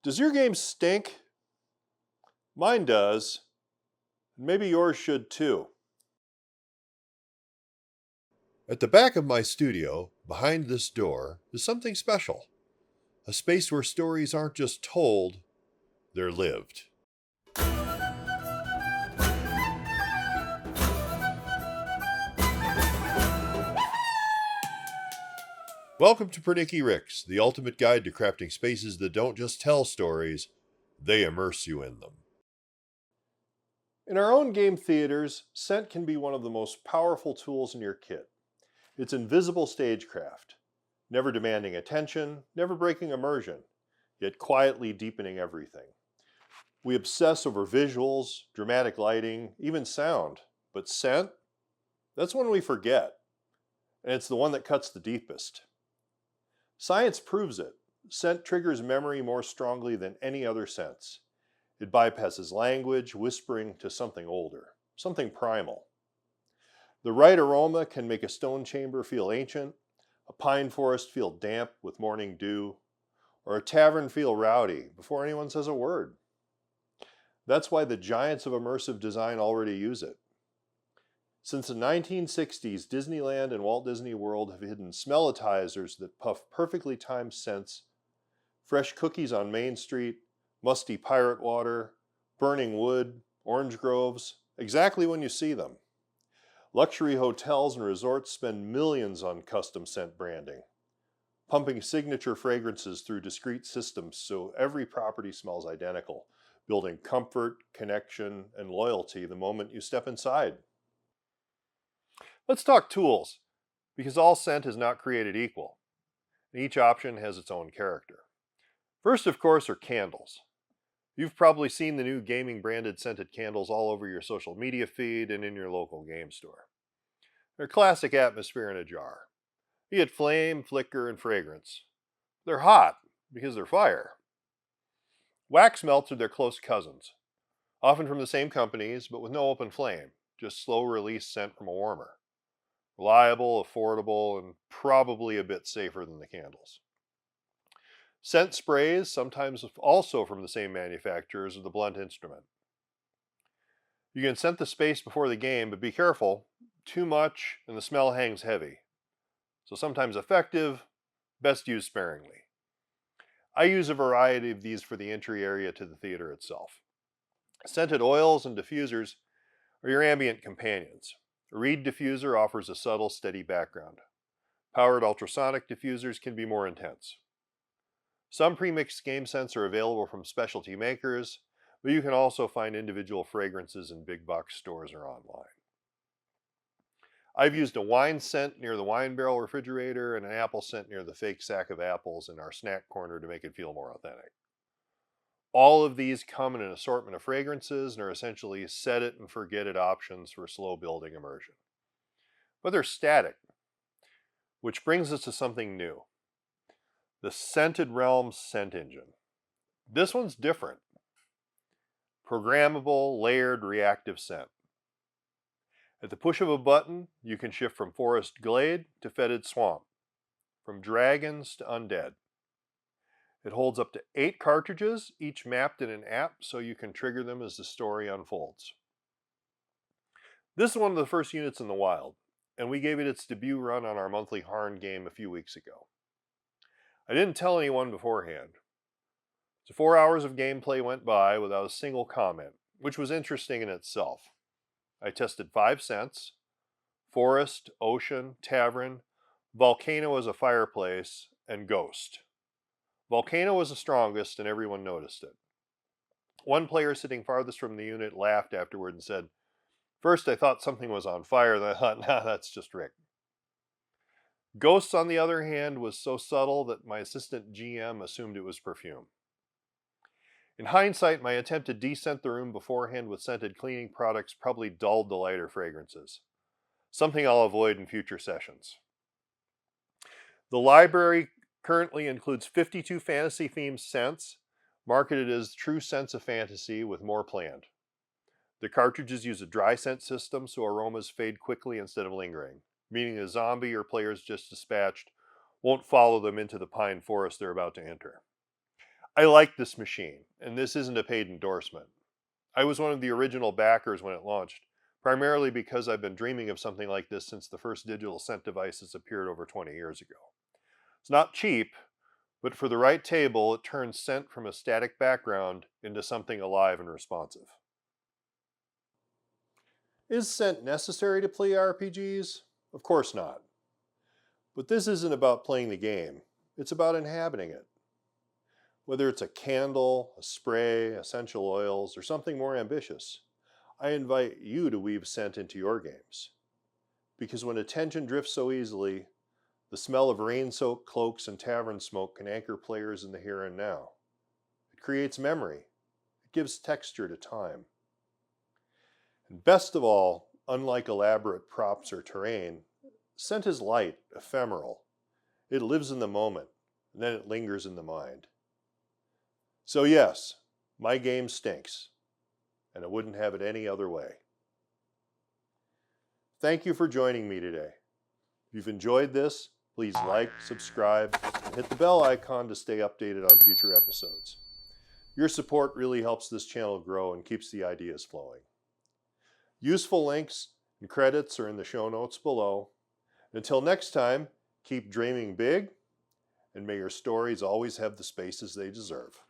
Does your game stink? Mine does. Maybe yours should too. At the back of my studio, behind this door, is something special. A space where stories aren't just told, they're lived. Welcome to Pernicky Ric, the ultimate guide to crafting spaces that don't just tell stories, they immerse you in them. In our own game theaters, scent can be one of the most powerful tools in your kit. It's invisible stagecraft, never demanding attention, never breaking immersion, yet quietly deepening everything. We obsess over visuals, dramatic lighting, even sound, but scent? That's one we forget, and it's the one that cuts the deepest. Science proves it. Scent triggers memory more strongly than any other sense. It bypasses language, whispering to something older, something primal. The right aroma can make a stone chamber feel ancient, a pine forest feel damp with morning dew, or a tavern feel rowdy before anyone says a word. That's why the giants of immersive design already use it. Since the 1960s, Disneyland and Walt Disney World have hidden smellitizers that puff perfectly timed scents, fresh cookies on Main Street, musty pirate water, burning wood, orange groves, exactly when you see them. Luxury hotels and resorts spend millions on custom scent branding, pumping signature fragrances through discrete systems so every property smells identical, building comfort, connection, and loyalty the moment you step inside. Let's talk tools, because all scent is not created equal, and each option has its own character. First, of course, are candles. You've probably seen the new gaming branded scented candles all over your social media feed and in your local game store. They're classic atmosphere in a jar. You get flame, flicker, and fragrance. They're hot because they're fire. Wax melts are their close cousins, often from the same companies, but with no open flame, just slow release scent from a warmer. Reliable, affordable, and probably a bit safer than the candles. Scent sprays, sometimes also from the same manufacturers, are the blunt instrument. You can scent the space before the game, but be careful. Too much and the smell hangs heavy. So sometimes effective, best used sparingly. I use a variety of these for the entry area to the theater itself. Scented oils and diffusers are your ambient companions. A reed diffuser offers a subtle, steady background. Powered ultrasonic diffusers can be more intense. Some premixed game scents are available from specialty makers, but you can also find individual fragrances in big box stores or online. I've used a wine scent near the wine barrel refrigerator and an apple scent near the fake sack of apples in our snack corner to make it feel more authentic. All of these come in an assortment of fragrances and are essentially set it and forget it options for slow building immersion. But they're static, which brings us to something new. The Scented Realms scent engine. This one's different. Programmable, layered, reactive scent. At the push of a button, you can shift from forest glade to fetid swamp, from dragons to undead. It holds up to 8 cartridges, each mapped in an app so you can trigger them as the story unfolds. This is one of the first units in the wild, and we gave it its debut run on our monthly Hârn game a few weeks ago. I didn't tell anyone beforehand. So 4 hours of gameplay went by without a single comment, which was interesting in itself. I tested 5 scents: forest, ocean, tavern, volcano as a fireplace, and ghost. Volcano was the strongest, and everyone noticed it. One player sitting farthest from the unit laughed afterward and said, "First I thought something was on fire, then I thought, nah, that's just Rick." Ghosts, on the other hand, was so subtle that my assistant GM assumed it was perfume. In hindsight, my attempt to descent the room beforehand with scented cleaning products probably dulled the lighter fragrances, something I'll avoid in future sessions. The library currently includes 52 fantasy-themed scents, marketed as true scents of fantasy, with more planned. The cartridges use a dry scent system so aromas fade quickly instead of lingering, meaning a zombie or players just dispatched won't follow them into the pine forest they're about to enter. I like this machine, and this isn't a paid endorsement. I was one of the original backers when it launched, primarily because I've been dreaming of something like this since the first digital scent devices appeared over 20 years ago. It's not cheap, but for the right table, it turns scent from a static background into something alive and responsive. Is scent necessary to play RPGs? Of course not. But this isn't about playing the game, it's about inhabiting it. Whether it's a candle, a spray, essential oils, or something more ambitious, I invite you to weave scent into your games. Because when attention drifts so easily, the smell of rain-soaked cloaks and tavern smoke can anchor players in the here and now. It creates memory. It gives texture to time. And best of all, unlike elaborate props or terrain, scent is light, ephemeral. It lives in the moment, and then it lingers in the mind. So yes, my game stinks, and I wouldn't have it any other way. Thank you for joining me today. If you've enjoyed this, please like, subscribe, and hit the bell icon to stay updated on future episodes. Your support really helps this channel grow and keeps the ideas flowing. Useful links and credits are in the show notes below. Until next time, keep dreaming big, and may your stories always have the spaces they deserve.